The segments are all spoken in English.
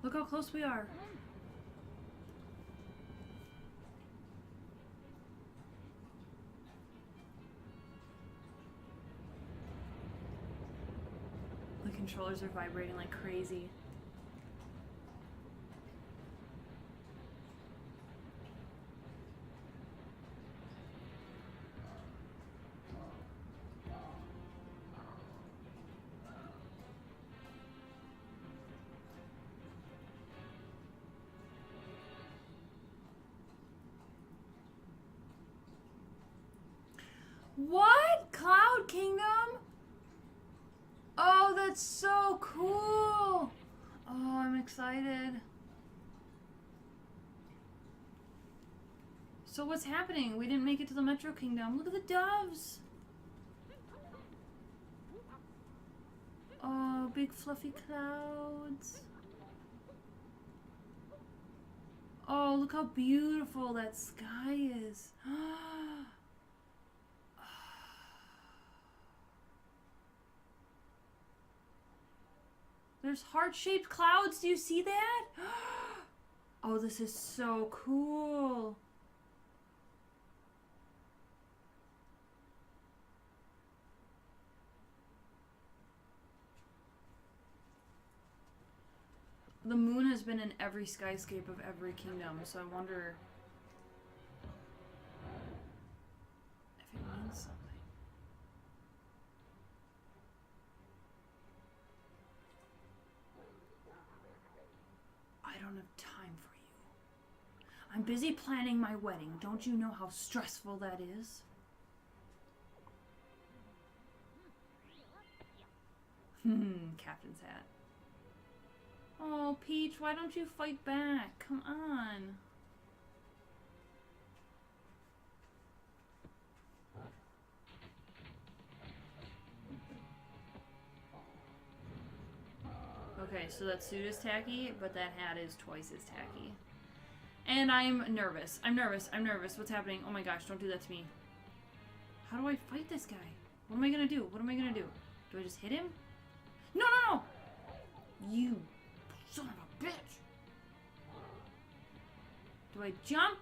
Look how close we are. The controllers are vibrating like crazy. What? Cloud Kingdom? Oh, that's so cool. Oh, I'm excited. So what's happening? We didn't make it to the Metro Kingdom. Look at the doves. Oh, big fluffy clouds. Oh, look how beautiful that sky is. There's heart-shaped clouds. Do you see that? Oh, this is so cool. The moon has been in every skyscape of every kingdom, so I wonder if it means something. I don't have time for you. I'm busy planning my wedding. Don't you know how stressful that is? Captain's hat. Oh, Peach, why don't you fight back? Come on. Okay, so that suit is tacky, but that hat is twice as tacky. And I'm nervous. I'm nervous. I'm nervous. What's happening? Oh my gosh, don't do that to me. How do I fight this guy? What am I gonna do? What am I gonna do? Do I just hit him? No, no, no! You son of a bitch! Do I jump?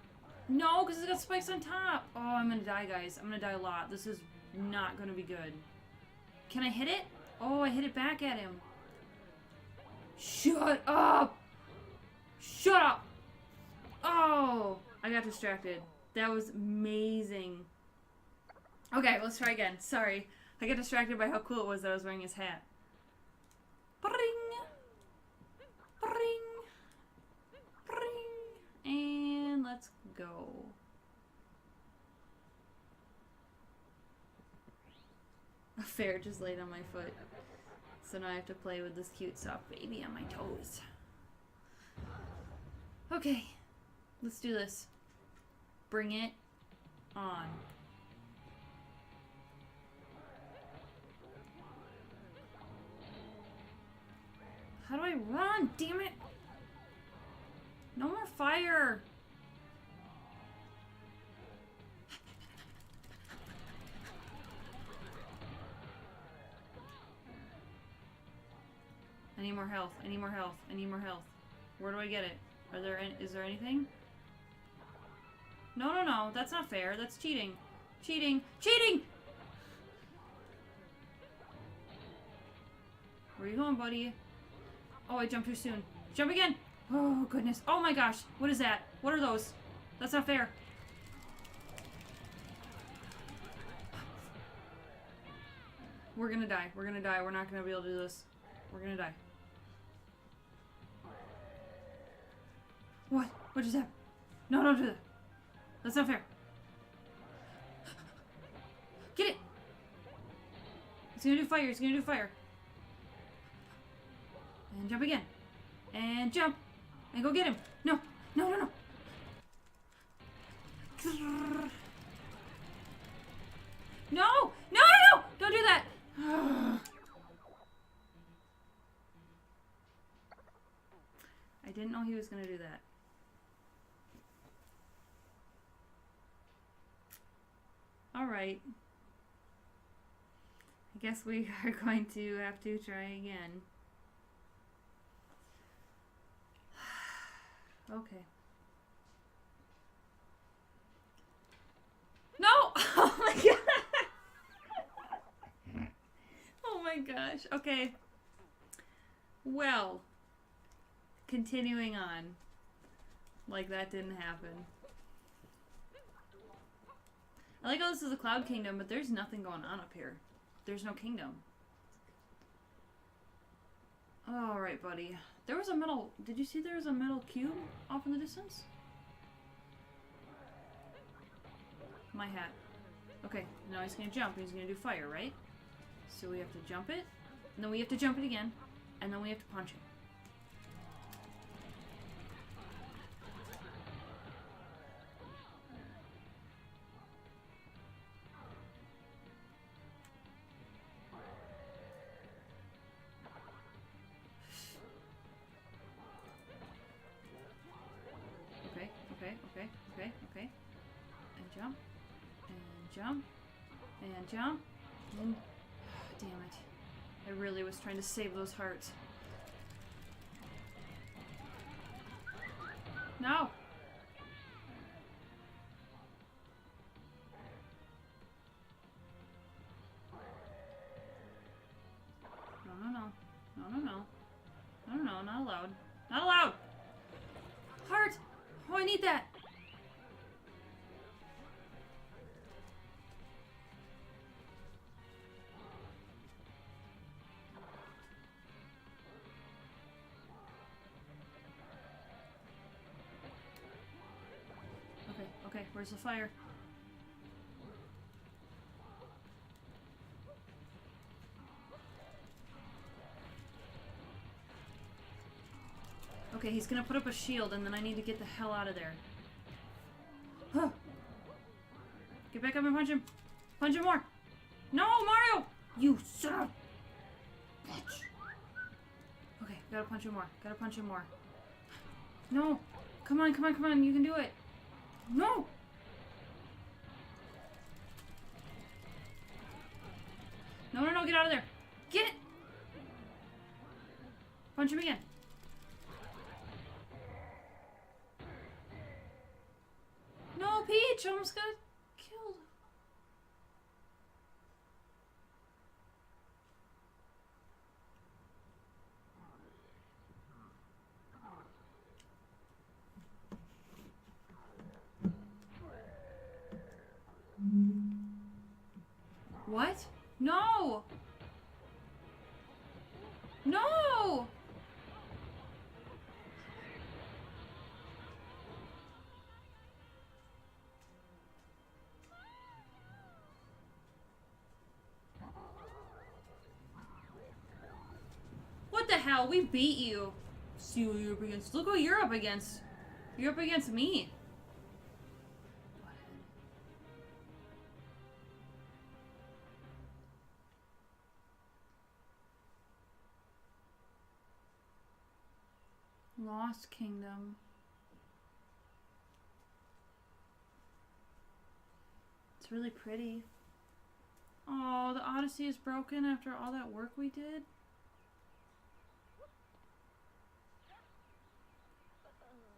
No, because it's got spikes on top. Oh, I'm gonna die, guys. I'm gonna die a lot. This is not gonna be good. Can I hit it? Oh, I hit it back at him. Shut up! Shut up! Oh, I got distracted. That was amazing. Okay, let's try again. Sorry. I got distracted by how cool it was that I was wearing his hat. Bring! Bring! Bring! And let's go. A ferret just laid on my foot. So now I have to play with this cute soft baby on my toes. Okay. Let's do this. Bring it on. How do I run? Damn it! No more fire! I need more health. I need more health. I need more health. Where do I get it? Is there anything? No, no, no. That's not fair. That's cheating. Cheating. Cheating! Where are you going, buddy? Oh, I jumped too soon. Jump again! Oh, goodness. Oh my gosh. What is that? What are those? That's not fair. We're gonna die. We're gonna die. We're not gonna be able to do this. We're gonna die. What? What just happened? No, don't do that. That's not fair. Get it! It's gonna do fire. It's gonna do fire. And jump again. And jump. And go get him. No. No, no, no. No! No, no, no! Don't do that! I didn't know he was gonna do that. Alright. I guess we are going to have to try again. Okay. No! Oh my god! Oh my gosh. Okay. Well, continuing on. Like that didn't happen. I like how this is a Cloud Kingdom, but there's nothing going on up here. There's no kingdom. Alright, buddy. There was a metal... Did you see there was a metal cube off in the distance? My hat. Okay, now he's gonna jump. He's gonna do fire, right? So we have to jump it, and then we have to jump it again, and then we have to punch it. Okay. And jump. And jump. And jump. And... damn it. I really was trying to save those hearts. No! No, not allowed. Not allowed! Heart! Oh, I need that! Okay, where's the fire? Okay, he's gonna put up a shield, and then I need to get the hell out of there. Huh. Get back up and punch him. Punch him more. No, Mario! You son of a bitch. Okay, gotta punch him more. Gotta punch him more. No! Come on. You can do it. No! No, get out of there. Get it! Punch him again. No, Peach! Almost got killed. What? No! No! What the hell? We beat you. See what you're up against. Look what you're up against. You're up against me. Lost Kingdom. It's really pretty. Oh, the Odyssey is broken after all that work we did.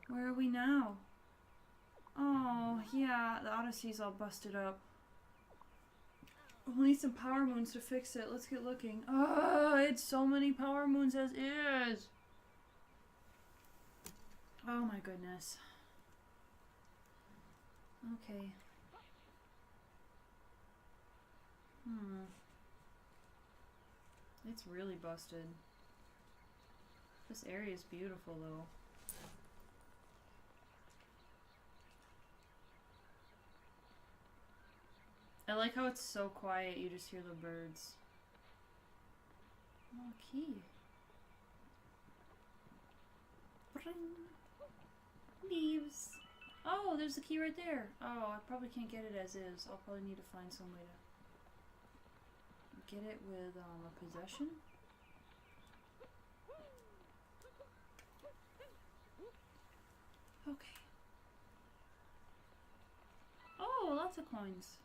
Where are we now? Oh, yeah, the Odyssey's all busted up. We'll need some power moons to fix it. Let's get looking. Oh, it's so many power moons as is. Oh my goodness. Okay. It's really busted. This area is beautiful though. I like how it's so quiet, you just hear the birds. Oh, key. Bring. Leaves. Oh, there's the key right there. Oh, I probably can't get it as is. I'll probably need to find some way to get it with a possession. Okay. Oh, lots of coins.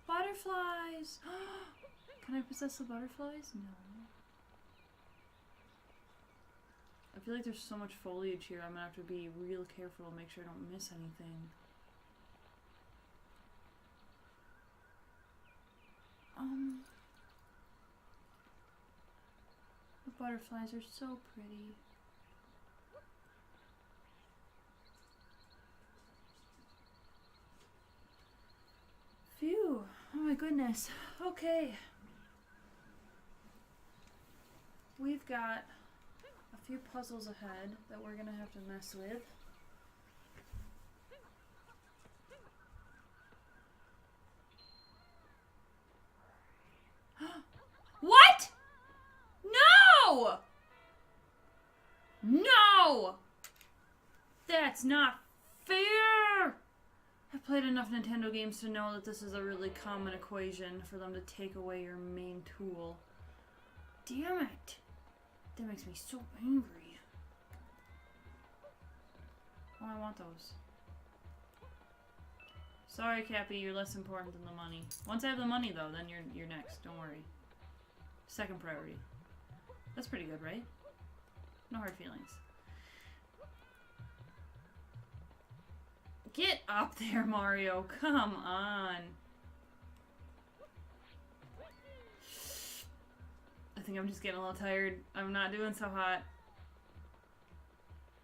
Butterflies! Can I possess the butterflies? No. I feel like there's so much foliage here. I'm gonna have to be real careful and make sure I don't miss anything. The butterflies are so pretty. Phew. Oh my goodness. Okay. We've got a few puzzles ahead that we're gonna have to mess with. What? No! No! That's not fair! I've played enough Nintendo games to know that this is a really common equation for them to take away your main tool. Damn it! That makes me so angry. Oh, I want those. Sorry, Cappy, you're less important than the money. Once I have the money, though, then you're next. Don't worry. Second priority. That's pretty good, right? No hard feelings. Get up there, Mario. Come on. I think I'm just getting a little tired. I'm not doing so hot.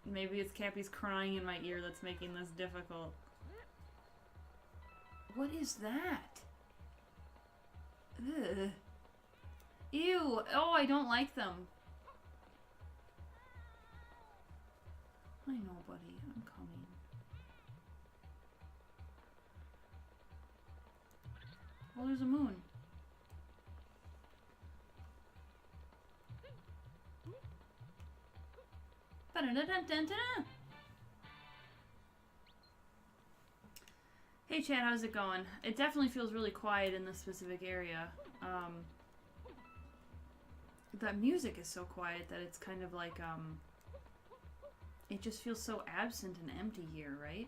Maybe it's Cappy's crying in my ear that's making this difficult. What is that? Ugh. Ew. Oh, I don't like them. I know, buddy. I'm coming. Oh, there's a moon. Ba-da-da-da-da-da. Hey Chad, how's it going? It definitely feels really quiet in this specific area. That music is so quiet that it's kind of like, it just feels so absent and empty here, right?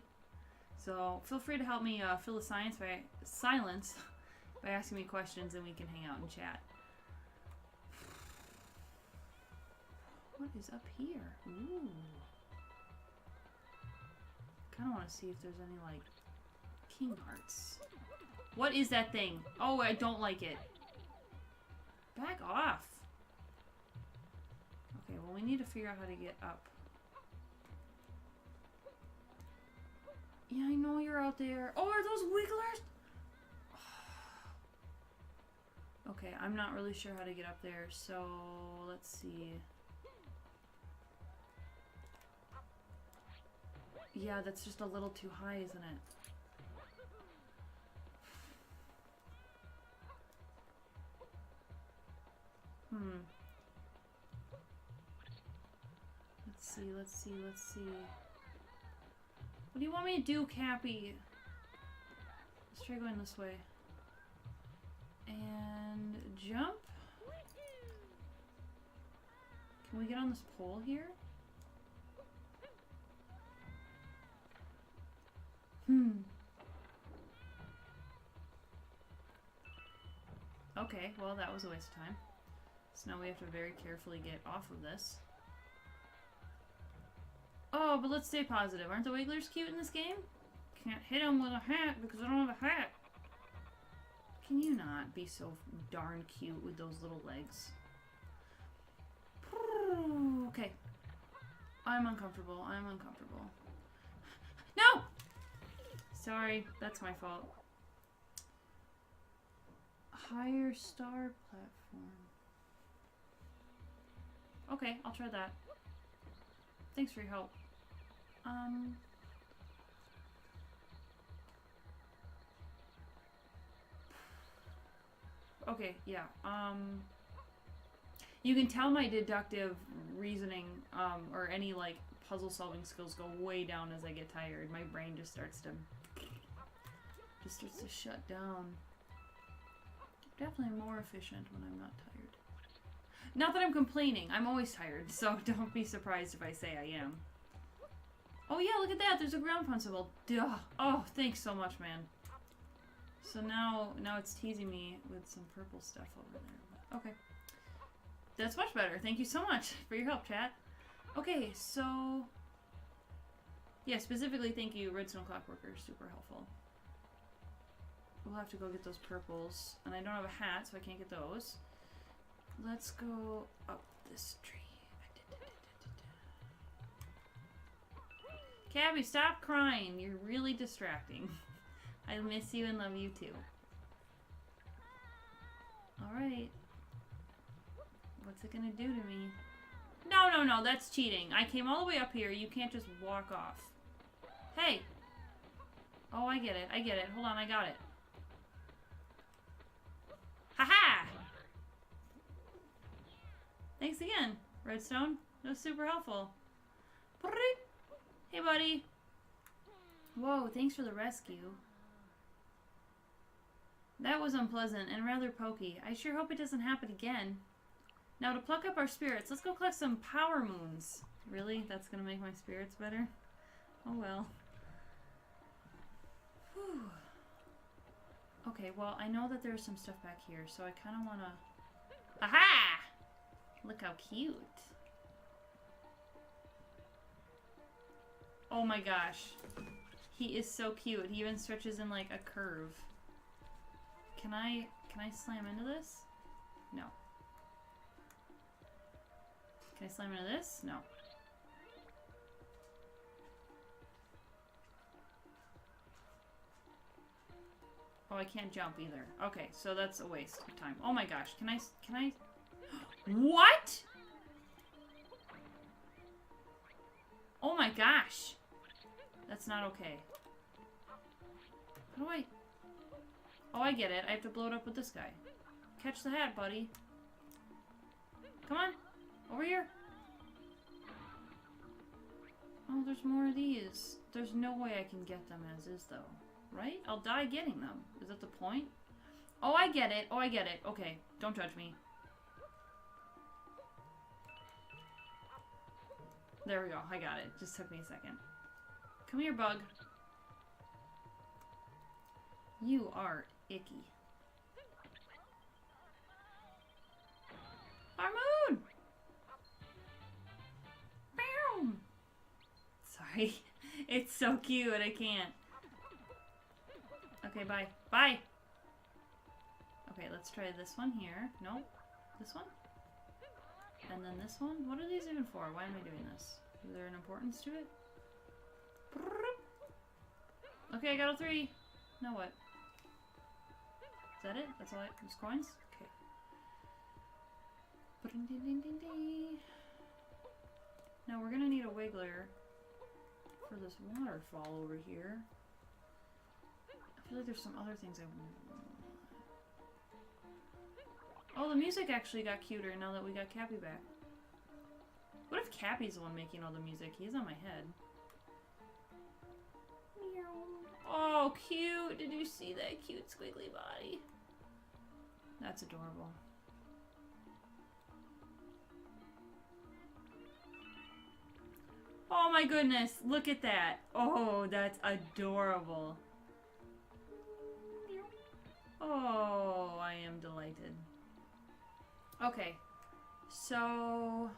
So feel free to help me fill the silence by asking me questions, and we can hang out and chat. What is up here? Ooh. Kind of want to see if there's any, like, king hearts. What is that thing? Oh, I don't like it. Back off. Okay, well, we need to figure out how to get up. Yeah, I know you're out there. Oh, are those wigglers? Okay, I'm not really sure how to get up there, so let's see. Yeah, that's just a little too high, isn't it? Let's see. What do you want me to do, Cappy? Let's try going this way. And jump? Can we get on this pole here? Okay, well that was a waste of time. So now we have to very carefully get off of this. Oh, but let's stay positive. Aren't the wigglers cute in this game? Can't hit them with a hat because I don't have a hat. Can you not be so darn cute with those little legs? Okay. I'm uncomfortable. No! Sorry, that's my fault. Higher star platform. Okay, I'll try that. Thanks for your help. Okay, yeah. You can tell my deductive reasoning, or any, like, puzzle solving skills go way down as I get tired. My brain just starts to shut down. Definitely more efficient when I'm not tired. Not that I'm complaining. I'm always tired, so don't be surprised if I say I am. Oh yeah, look at that. There's a ground principle. Duh. Oh, thanks so much, man. So now it's teasing me with some purple stuff over there. Okay. That's much better. Thank you so much for your help, chat. Okay, so... Yeah, specifically thank you, Redstone Clockworker. Super helpful. We'll have to go get those purples. And I don't have a hat, so I can't get those. Let's go up this tree. Cabby, stop crying. You're really distracting. I miss you and love you too. Alright. What's it gonna do to me? No, no, no, that's cheating. I came all the way up here. You can't just walk off. Hey! Oh, I get it. I get it. Hold on, I got it. Haha! Thanks again, Redstone. That was super helpful. Hey, buddy. Whoa, thanks for the rescue. That was unpleasant and rather pokey. I sure hope it doesn't happen again. Now to pluck up our spirits, let's go collect some power moons. Really? That's gonna make my spirits better? Oh well. Whew. Okay, well, I know that there's some stuff back here, so I kind of want to... Aha! Look how cute. Oh my gosh. He is so cute. He even stretches in like a curve. Can I slam into this? No. Can I slam into this? No. Oh, I can't jump either. Okay, so that's a waste of time. Oh my gosh, can I... What?! Oh my gosh! That's not okay. How do I... Oh, I get it. I have to blow it up with this guy. Catch the hat, buddy. Come on. Over here. Oh, there's more of these. There's no way I can get them as is, though. Right? I'll die getting them. Is that the point? Oh, I get it. Oh, I get it. Okay. Don't judge me. There we go. I got it. Just took me a second. Come here, bug. You are icky. Our moon! Boom! Sorry. It's so cute. I can't. Okay, bye. Bye! Okay, let's try this one here. Nope. This one? And then this one? What are these even for? Why am I doing this? Is there an importance to it? Okay, I got all 3. Now what? Is that it? That's all I... Just coins? Okay. Now we're gonna need a wiggler for this waterfall over here. I feel like there's some other things I want. Oh, the music actually got cuter now that we got Cappy back. What if Cappy's the one making all the music? He's on my head. Oh, cute! Did you see that cute squiggly body? That's adorable. Oh my goodness, look at that. Oh, that's adorable. Oh, I am delighted. Okay, so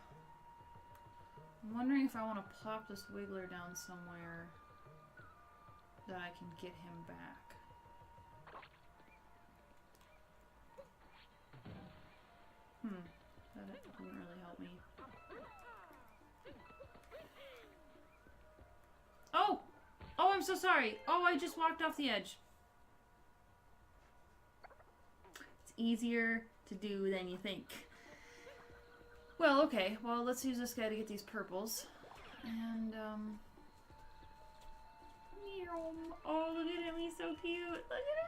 I'm wondering if I want to plop this wiggler down somewhere that I can get him back. That didn't really help me. Oh! Oh, I'm so sorry. Oh, I just walked off the edge. It's easier to do than you think. Well, okay. Well, let's use this guy to get these purples. And, oh, look at him. He's so cute. Look at him.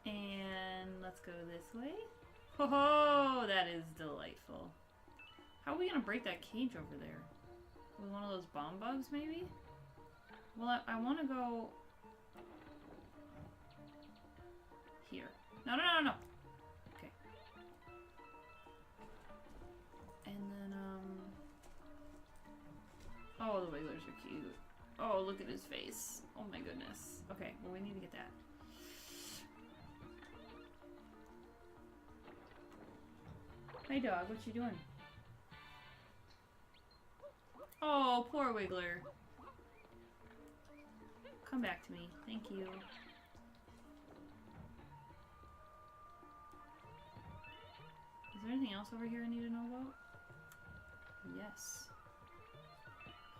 And let's go this way. Oh, that is delightful. How are we going to break that cage over there? With one of those bomb bugs, maybe? Well, I want to go here. No, no, no, no. Okay. And then, oh, the wigglers are cute. Oh, look at his face. Oh my goodness. Okay, well, we need to get that. Hey dog, what you doing? Oh, poor Wiggler. Come back to me. Thank you. Is there anything else over here I need to know about? Yes.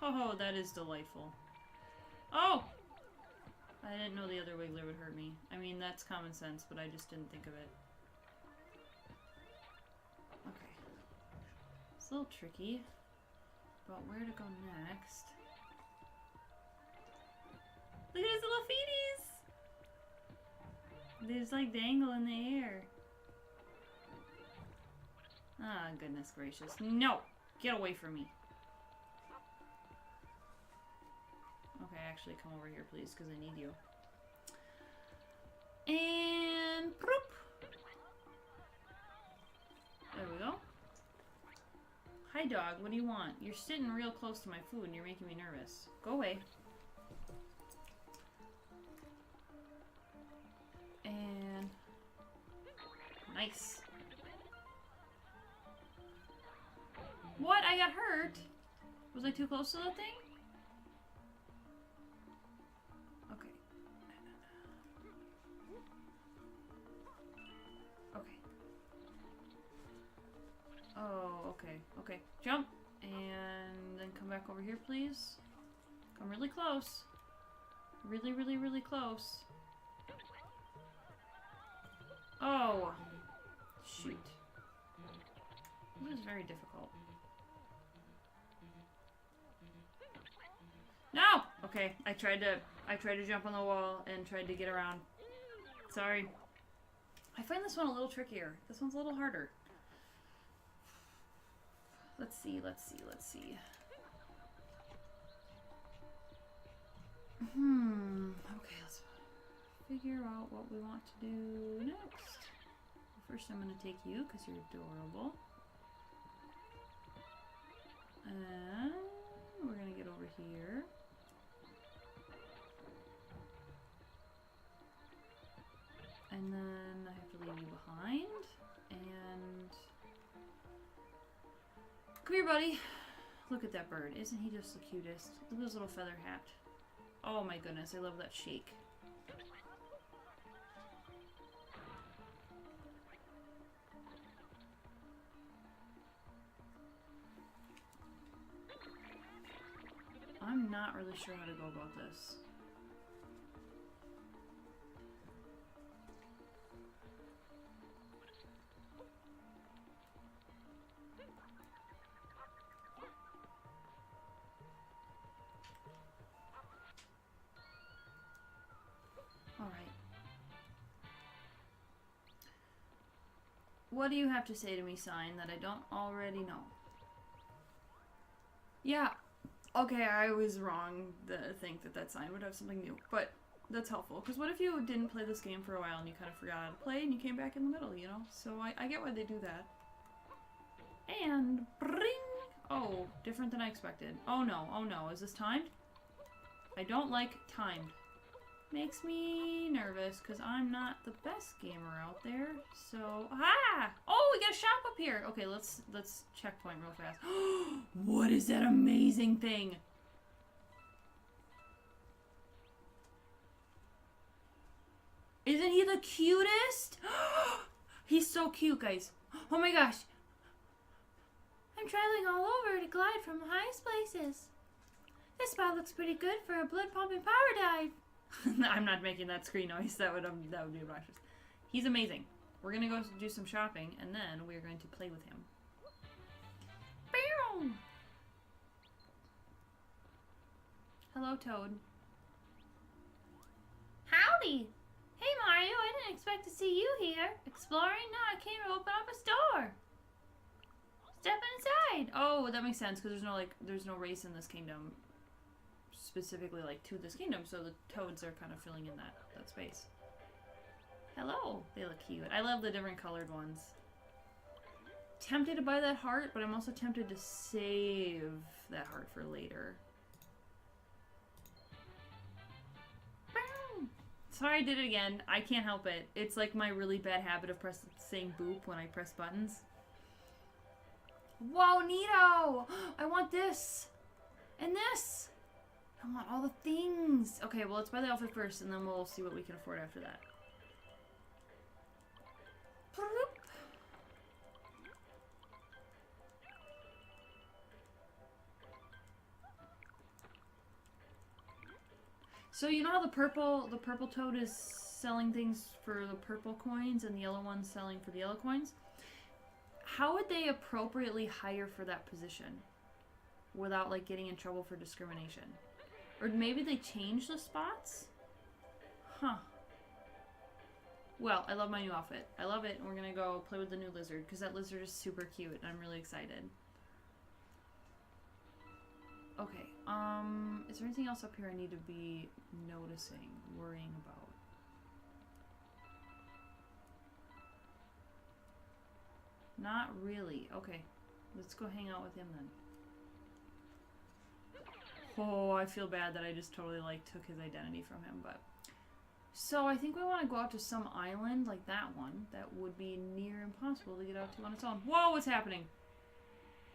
Oh, that is delightful. Oh! I didn't know the other Wiggler would hurt me. I mean, that's common sense, but I just didn't think of it. Okay. It's a little tricky about where to go next. Look at his little feeties! They just like dangle in the air. Ah, goodness gracious. No! Get away from me. Okay, actually come over here, please, because I need you. And... Proop! There we go. Hi, dog. What do you want? You're sitting real close to my food and you're making me nervous. Go away. And... Nice. What? I got hurt? Was I too close to that thing? Okay. Okay. Oh, okay. Okay. Jump! And then come back over here, please. Come really close. Really, really, really close. Oh! Shoot. This is very difficult. No! Okay, I tried to jump on the wall and tried to get around. Sorry. I find this one a little trickier. This one's a little harder. Let's see, let's see, let's see. Okay, let's figure out what we want to do next. First, I'm going to take you because you're adorable. And we're going to get over here. And then I have to leave you behind. And... Come here, buddy. Look at that bird. Isn't he just the cutest? Look at his little feather hat. Oh my goodness, I love that shake. I'm not really sure how to go about this. Alright. What do you have to say to me, Sign, that I don't already know? Yeah. Okay, I was wrong to think that that sign would have something new, but that's helpful. Because what if you didn't play this game for a while and you kind of forgot how to play and you came back in the middle, you know? So I get why they do that. And bring! Oh, different than I expected. Oh no, is this timed? I don't like timed. Makes me nervous because I'm not the best gamer out there. So, oh, we got a shop up here. Okay, let's checkpoint real fast. What is that amazing thing? Isn't he the cutest? He's so cute, guys. Oh my gosh. I'm traveling all over to glide from the highest places. This spot looks pretty good for a blood pumping power dive. I'm not making that screen noise. That would be obnoxious. He's amazing. We're gonna go do some shopping, and then we're going to play with him. Boom! Hello, Toad. Howdy! Hey, Mario. I didn't expect to see you here. Exploring? No, I came to open up a store. Step inside. Oh, that makes sense because there's no race in this kingdom. Specifically like to this kingdom, so the toads are kind of filling in that space. Hello, they look cute. I love the different colored ones. Tempted to buy that heart, but I'm also tempted to save that heart for later. Boom. Sorry I did it again. I can't help it. It's like my really bad habit of saying boop when I press buttons. Whoa, neato! I want this! And this! I want all the things! Okay, well, let's buy the outfit first, and then we'll see what we can afford after that. So you know how the purple toad is selling things for the purple coins and the yellow one's selling for the yellow coins? How would they appropriately hire for that position without like getting in trouble for discrimination? Or maybe they change the spots? Huh. Well, I love my new outfit. I love it, and we're gonna go play with the new lizard because that lizard is super cute and I'm really excited. Okay, is there anything else up here I need to be noticing, worrying about? Not really. Okay, let's go hang out with him then. Oh, I feel bad that I just totally like took his identity from him, but... So I think we want to go out to some island like that one that would be near impossible to get out to on its own. Whoa, what's happening?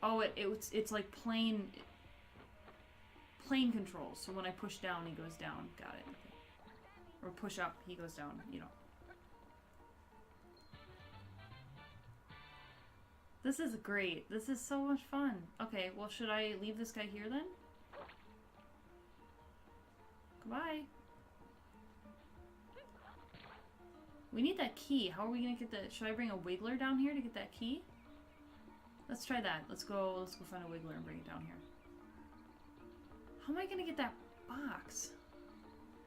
Oh, it's like plane controls. So when I push down, he goes down. Got it. Or push up, he goes down, you know. This is great. This is so much fun. Okay, well, should I leave this guy here then? Goodbye. We need that key. How are we gonna get the... Should I bring a wiggler down here to get that key? Let's try that. Let's go find a wiggler and bring it down here. How am I gonna get that box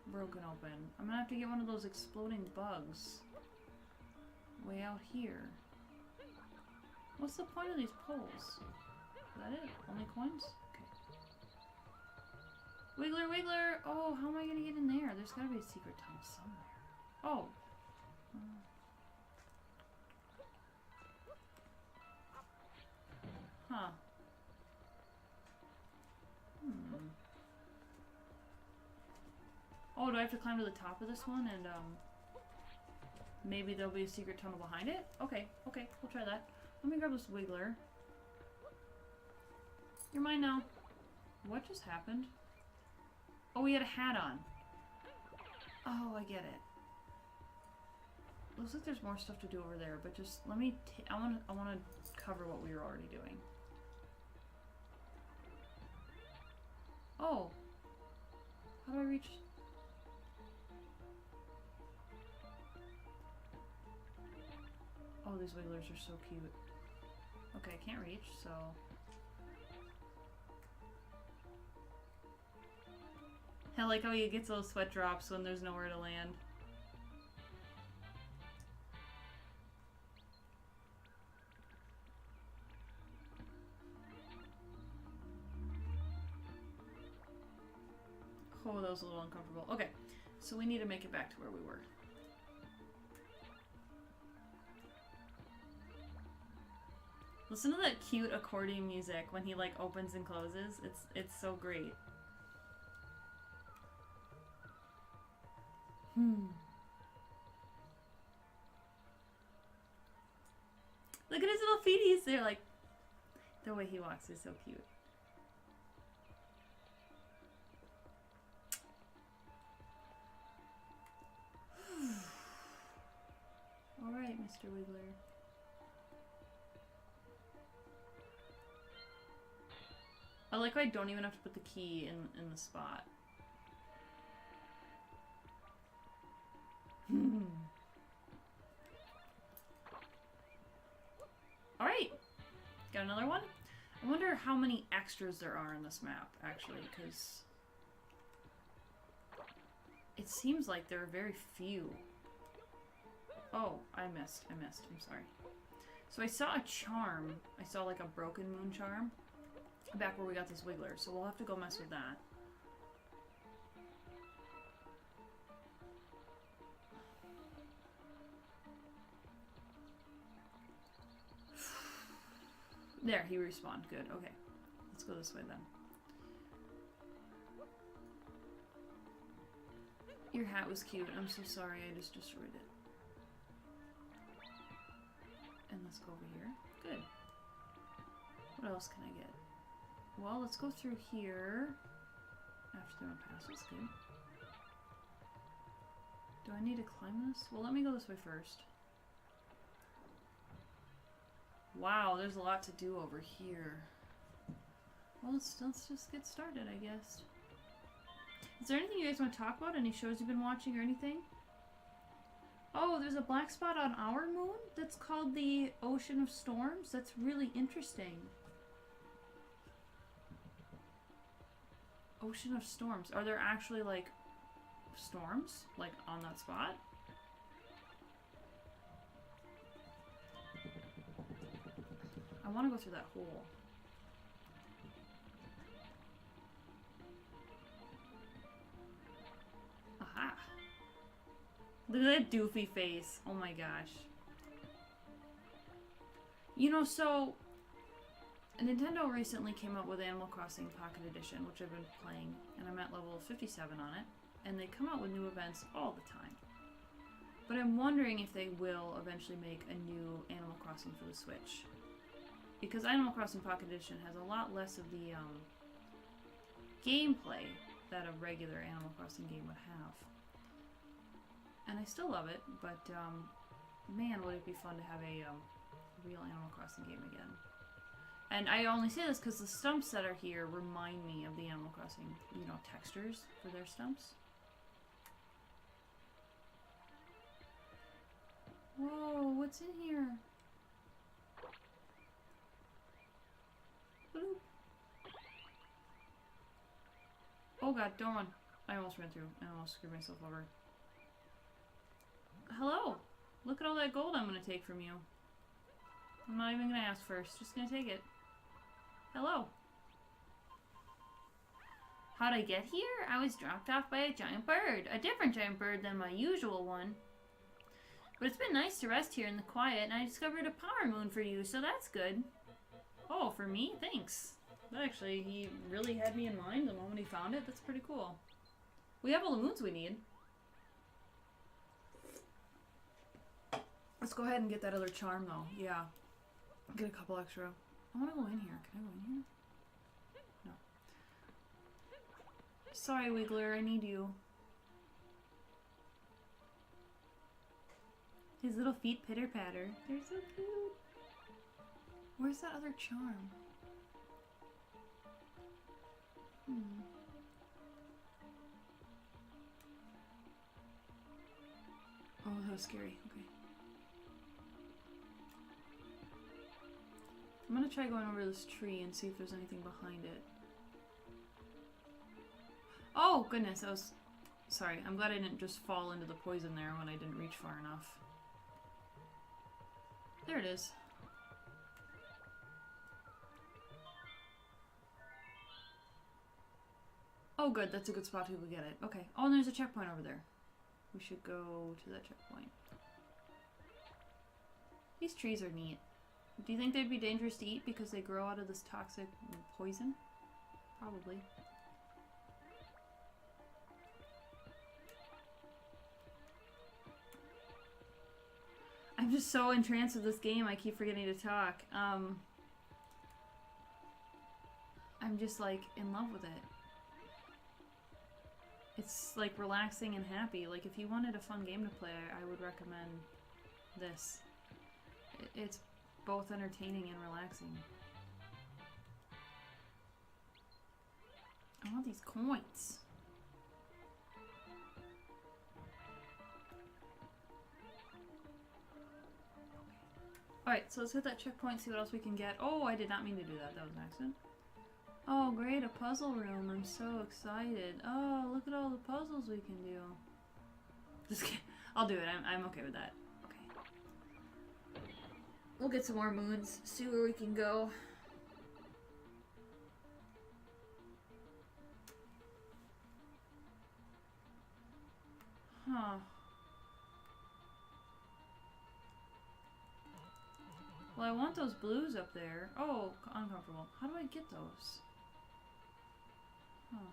broken open? I'm gonna have to get one of those exploding bugs. Way out here. What's the point of these poles? Is that it? Only coins? Okay. Wiggler, wiggler! Oh, how am I gonna get in there? There's gotta be a secret tunnel somewhere. Oh. Huh. Oh, do I have to climb to the top of this one and, maybe there'll be a secret tunnel behind it? Okay, okay, we'll try that. Let me grab this wiggler. You're mine now. What just happened? Oh, we had a hat on. Oh, I get it. Looks like there's more stuff to do over there, but just let me... I want to cover what we were already doing. Oh. How do I reach... Oh, these wigglers are so cute. Okay, I can't reach, so... I like how he gets those sweat drops when there's nowhere to land. Oh, that was a little uncomfortable. Okay, so we need to make it back to where we were. Listen to that cute accordion music when he like opens and closes. It's so great. Look at his little feeties. They're like, the way he walks is so cute. All right, Mr. Wiggler. I like how I don't even have to put the key in the spot. Alright! Got another one? I wonder how many extras there are in this map, actually, because... It seems like there are very few. Oh, I missed. I'm sorry. So I saw a charm. I saw like a broken moon charm. Back where we got this wiggler, so we'll have to go mess with that. There, he respawned. Good, okay. Let's go this way then. Your hat was cute. I'm so sorry, I just destroyed it. And let's go over here. Good. What else can I get? Well, let's go through here. After the pass, that's good. Do I need to climb this? Well, let me go this way first. Wow, there's a lot to do over here. Well, let's just get started, I guess. Is there anything you guys want to talk about? Any shows you've been watching or anything? Oh, there's a black spot on our moon that's called the Ocean of Storms. That's really interesting. Ocean of Storms. Are there actually, like, storms? Like, on that spot? I want to go through that hole. Aha! Look at that doofy face. Oh my gosh. You know, so Nintendo recently came out with Animal Crossing Pocket Edition, which I've been playing, and I'm at level 57 on it, and they come out with new events all the time. But I'm wondering if they will eventually make a new Animal Crossing for the Switch. Because Animal Crossing Pocket Edition has a lot less of the gameplay that a regular Animal Crossing game would have. And I still love it, but man, would it be fun to have a real Animal Crossing game again. And I only say this because the stumps that are here remind me of the Animal Crossing, you know, textures for their stumps. Whoa, what's in here? Bloop. Oh god, don't run. I almost ran through. I almost screwed myself over. Hello! Look at all that gold I'm gonna take from you. I'm not even gonna ask first. Just gonna take it. Hello. How'd I get here? I was dropped off by a giant bird. A different giant bird than my usual one. But it's been nice to rest here in the quiet, and I discovered a power moon for you, so that's good. Oh, for me? Thanks. Actually, he really had me in mind the moment he found it. That's pretty cool. We have all the moons we need. Let's go ahead and get that other charm, though. Yeah. Get a couple extra. I want to go in here. Can I go in here? No. Sorry, Wiggler. I need you. His little feet pitter-patter. They're so cute. Where's that other charm? Oh, that was scary. Okay. I'm gonna try going over this tree and see if there's anything behind it. Oh, goodness. I was... Sorry. I'm glad I didn't just fall into the poison there when I didn't reach far enough. There it is. Oh, good. That's a good spot to get it. Okay. Oh, and there's a checkpoint over there. We should go to that checkpoint. These trees are neat. Do you think they'd be dangerous to eat because they grow out of this toxic poison? Probably. I'm just so entranced with this game, I keep forgetting to talk. I'm just like in love with it. It's like relaxing and happy. Like if you wanted a fun game to play, I would recommend this. It's both entertaining and relaxing. I want these coins. Alright, so let's hit that checkpoint, see what else we can get. Oh, I did not mean to do that. That was an accident. Oh, great, a puzzle room. I'm so excited. Oh, look at all the puzzles we can do. Just kidding. I'll do it. I'm okay with that. Okay. We'll get some more moons, see where we can go. Huh. Well, I want those blues up there. Oh, uncomfortable. How do I get those? Huh.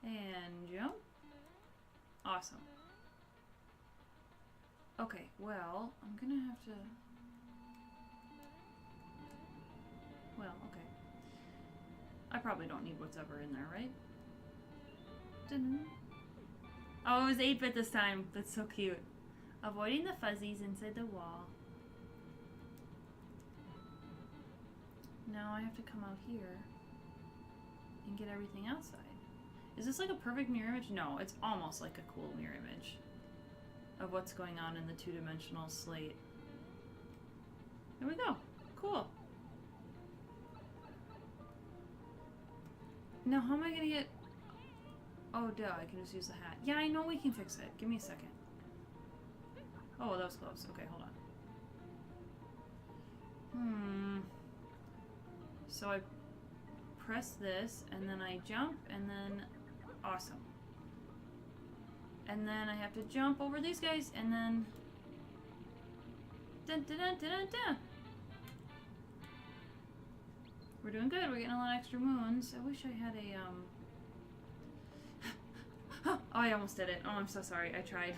And jump. Awesome. Okay, well, I'm gonna have to... Well, okay. I probably don't need what's ever in there, right? Dun. Oh, it was 8-bit this time. That's so cute. Avoiding the fuzzies inside the wall. Now I have to come out here and get everything outside. Is this like a perfect mirror image? No, it's almost like a cool mirror image of what's going on in the two-dimensional slate. There we go. Cool. Now, how am I gonna get... Oh, duh, I can just use the hat. Yeah, I know we can fix it. Give me a second. Oh, that was close. Okay, hold on. So I press this, and then I jump, and then... Awesome. And then I have to jump over these guys, and then... Dun, dun, dun, dun, dun, dun. We're doing good. We're getting a lot of extra moons. I wish I had a, Oh, I almost did it. Oh, I'm so sorry. I tried.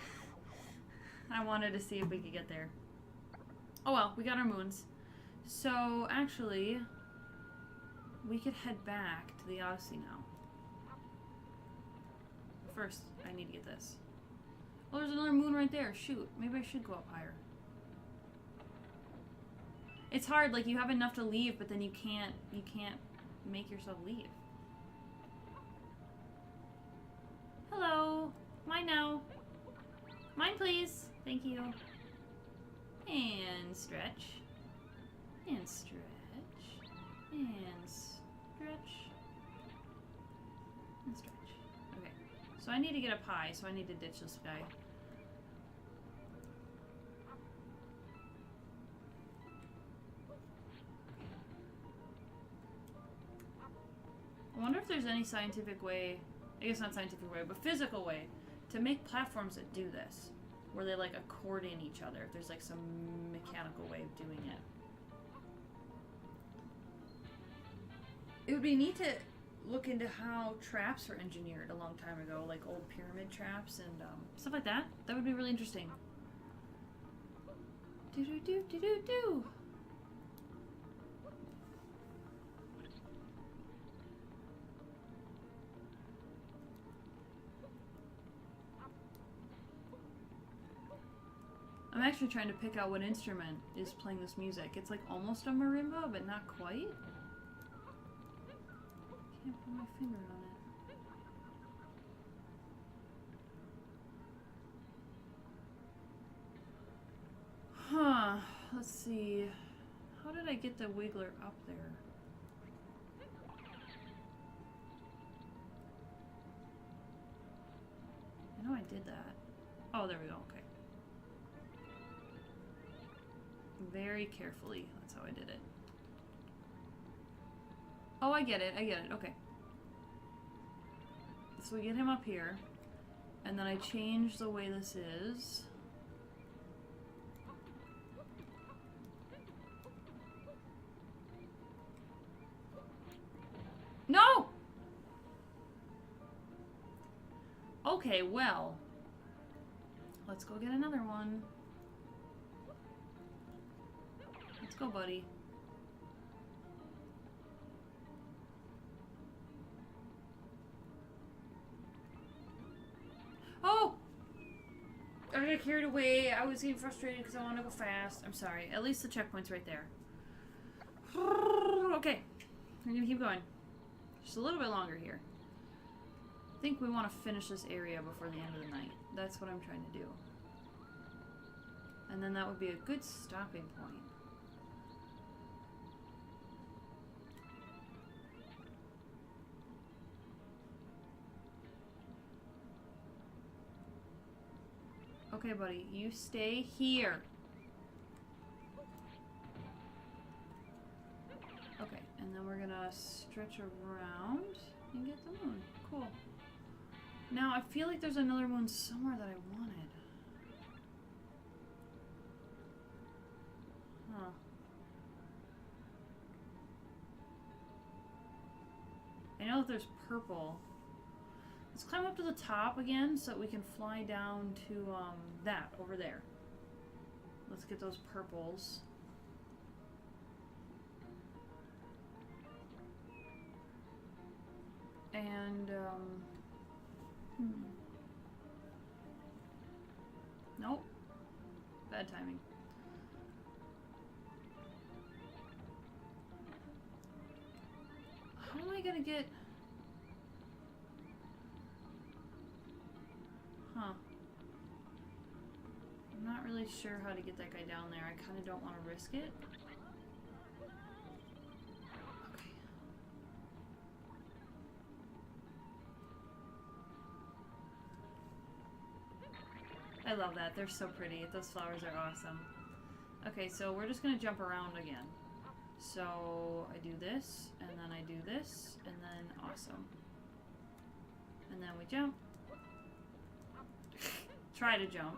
I wanted to see if we could get there. Oh well, we got our moons. So, actually, we could head back to the Odyssey now. First, I need to get this. Oh, there's another moon right there. Shoot. Maybe I should go up higher. It's hard, like, you have enough to leave, but then you can't make yourself leave. Hello. Mine now. Mine, please. Thank you. And stretch. And stretch. And stretch. And stretch. Okay. So I need to get up high, so I need to ditch this guy. I wonder if there's any scientific way, I guess not scientific way, but physical way to make platforms that do this, where they like accordion each other, if there's like some mechanical way of doing it. It would be neat to look into how traps were engineered a long time ago, like old pyramid traps and stuff like that. That would be really interesting. Do-do-do-do-do-do. I'm actually trying to pick out what instrument is playing this music. It's like almost a marimba, but not quite. Can't put my finger on it. Huh. Let's see. How did I get the wiggler up there? I know I did that. Oh, there we go. Okay. Very carefully. That's how I did it. Oh, I get it. I get it. Okay. So we get him up here. And then I change the way this is. No! Okay, well. Let's go get another one. Let's go, buddy. Oh! I got carried away. I was getting frustrated because I want to go fast. I'm sorry. At least the checkpoint's right there. Okay. We're going to keep going. Just a little bit longer here. I think we want to finish this area before the end of the night. That's what I'm trying to do. And then that would be a good stopping point. Okay, buddy, you stay here. Okay, and then we're gonna stretch around and get the moon. Cool. Now, I feel like there's another moon somewhere that I wanted. Huh. I know that there's purple. Let's climb up to the top again so that we can fly down to that over there. Let's get those purples. And, Nope. Bad timing. How am I gonna get... Huh. I'm not really sure how to get that guy down there. I kind of don't want to risk it. Okay. I love that. They're so pretty. Those flowers are awesome. Okay, so we're just going to jump around again. So I do this, and then I do this, and then awesome. And then we jump. Try to jump.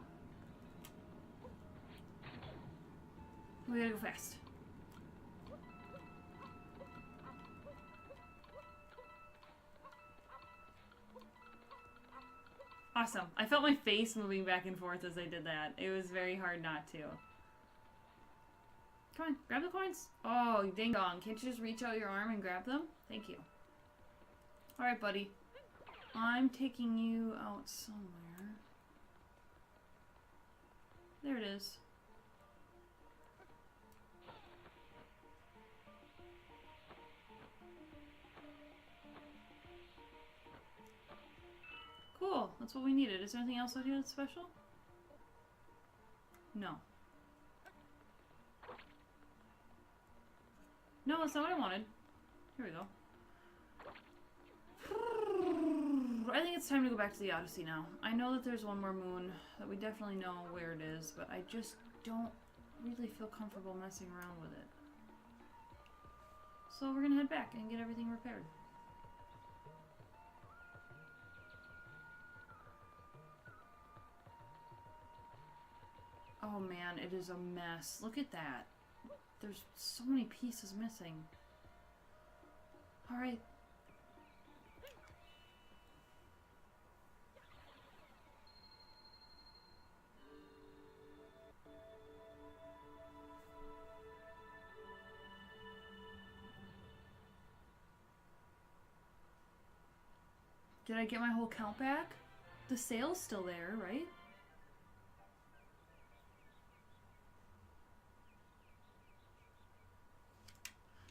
We gotta go fast. Awesome. I felt my face moving back and forth as I did that. It was very hard not to. Come on, grab the coins. Oh, ding dong. Can't you just reach out your arm and grab them? Thank you. Alright, buddy. I'm taking you out somewhere. There it is. Cool. That's what we needed. Is there anything else I do that's special? No. No, that's not what I wanted. Here we go. I think it's time to go back to the Odyssey now. I know that there's one more moon that we definitely know where it is, but I just don't really feel comfortable messing around with it. So we're gonna head back and get everything repaired. Oh man, it is a mess. Look at that. There's so many pieces missing. Alright. Did I get my whole count back? The sale's still there, right?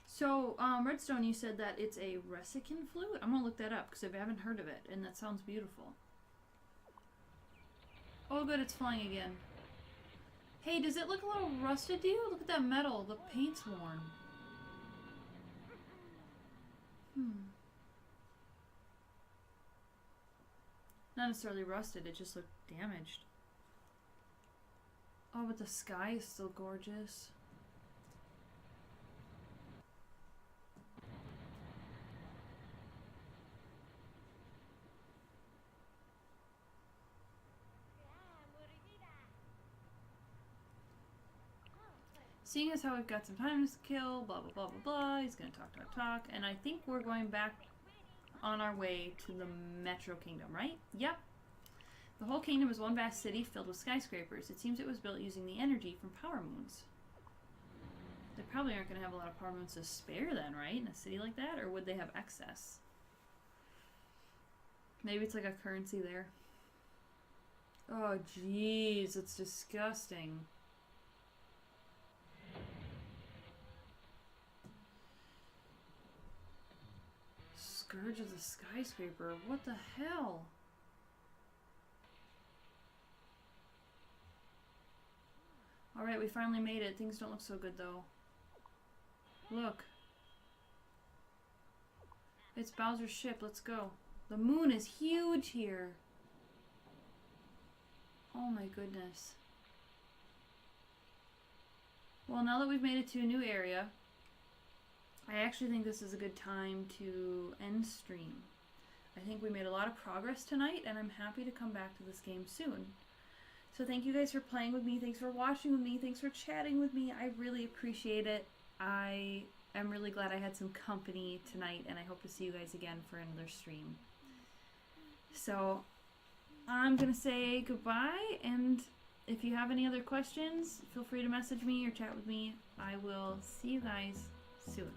So, Redstone, you said that it's a Resican flute? I'm gonna look that up, because I haven't heard of it, and that sounds beautiful. Oh good, it's flying again. Hey, does it look a little rusted to you? Look at that metal, the paint's worn. Not necessarily rusted, it just looked damaged. Oh, but the sky is still gorgeous. Seeing as how we've got some time to kill, blah blah blah blah blah, he's gonna talk, and I think we're going back on our way to the Metro Kingdom, right? Yep. The whole kingdom is one vast city filled with skyscrapers. It seems it was built using the energy from power moons. They probably aren't going to have a lot of power moons to spare then, right? In a city like that? Or would they have excess? Maybe it's like a currency there. Oh, jeez. It's disgusting. Scourge of the skyscraper. What the hell? Alright, we finally made it. Things don't look so good though. Look. It's Bowser's ship. Let's go. The moon is huge here. Oh my goodness. Well, now that we've made it to a new area, I actually think this is a good time to end stream. I think we made a lot of progress tonight, and I'm happy to come back to this game soon. So thank you guys for playing with me. Thanks for watching with me. Thanks for chatting with me. I really appreciate it. I am really glad I had some company tonight, and I hope to see you guys again for another stream. So I'm going to say goodbye, and if you have any other questions, feel free to message me or chat with me. I will see you guys soon.